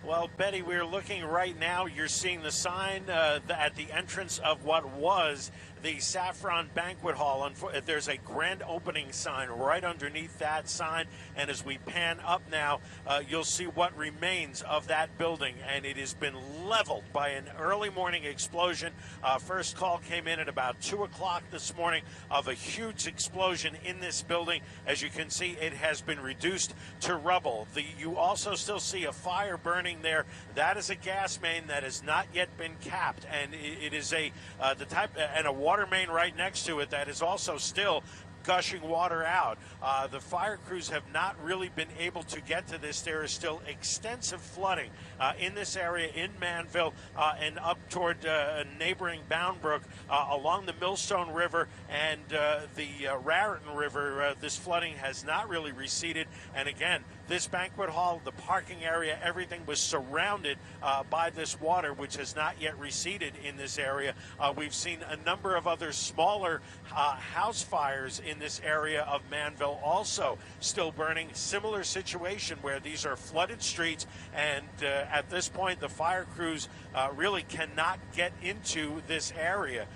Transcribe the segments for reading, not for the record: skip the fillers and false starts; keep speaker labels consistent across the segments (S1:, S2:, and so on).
S1: Well, Betty, we're looking right now. You're seeing the sign at the entrance of what was the Saffron Banquet Hall. There's a grand opening sign right underneath that sign. And as we pan up now, you'll see what remains of that building. And it has been leveled by an early morning explosion. First call came in at about 2 o'clock this morning of a huge explosion in this building. As you can see, it has been reduced to rubble. You also still see a fire burning there. That is a gas main that has not yet been capped, and it is a water main right next to it that is also still gushing water out. The fire crews have not really been able to get to this. There is still extensive flooding in this area in Manville and up toward neighboring Bound Brook along the Millstone River and the Raritan River. This flooding has not really receded. And again, this banquet hall, the parking area, everything was surrounded by this water, which has not yet receded in this area. We've seen a number of other smaller house fires in this area of Manville also still burning. Similar situation where these are flooded streets, and at this point the fire crews really cannot get into this area.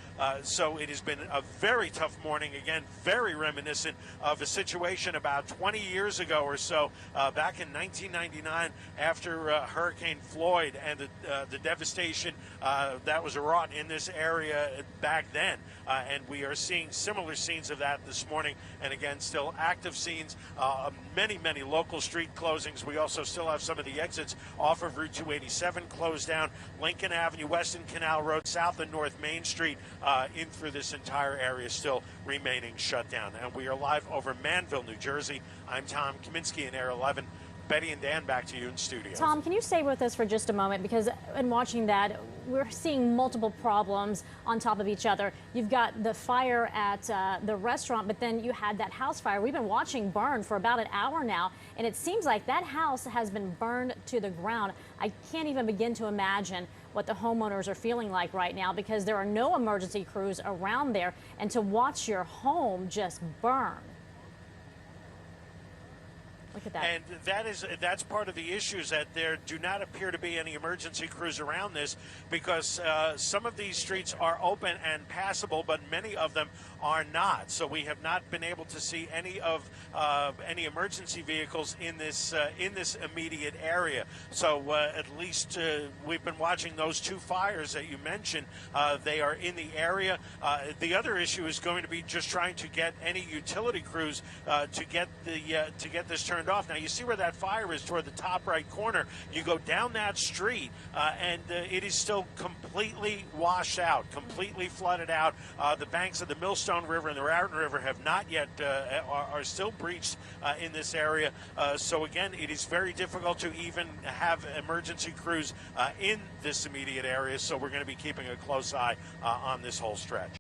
S1: So it has been a very tough morning, again, very reminiscent of a situation about 20 years ago or so, back in 1999 after Hurricane Floyd and the devastation that was wrought in this area back then. And we are seeing similar scenes of that this morning, and again, still active scenes, many local street closings. We also still have some of the exits off of Route 287 closed down, Lincoln Avenue, Weston Canal Road, South and North Main Street, in through this entire area still remaining shut down. And we are live over Manville, New Jersey. I'm Tom Kaminsky in Air 11. Betty and Dan, back to you in studio.
S2: Tom, can you stay with us for just a moment? Because in watching that, we're seeing multiple problems on top of each other. You've got the fire at the restaurant, but then you had that house fire we've been watching burn for about an hour now, and it seems like that house has been burned to the ground. I can't even begin to imagine what the homeowners are feeling like right now, because there are no emergency crews around there, and to watch your home just burn. Look at that.
S1: And that's part of the issues, that there do not appear to be any emergency crews around this, because some of these streets are open and passable, but many of them are not. So we have not been able to see any emergency vehicles in this immediate area. So at least we've been watching those two fires that you mentioned. They are in the area. The other issue is going to be just trying to get any utility crews to get this turned off. Now you see where that fire is toward the top right corner. You go down that street and it is still completely washed out, completely flooded out. The banks of the Millstone River and the Raritan River have not yet are still breached in this area. So again, it is very difficult to even have emergency crews in this immediate area. So we're going to be keeping a close eye on this whole stretch.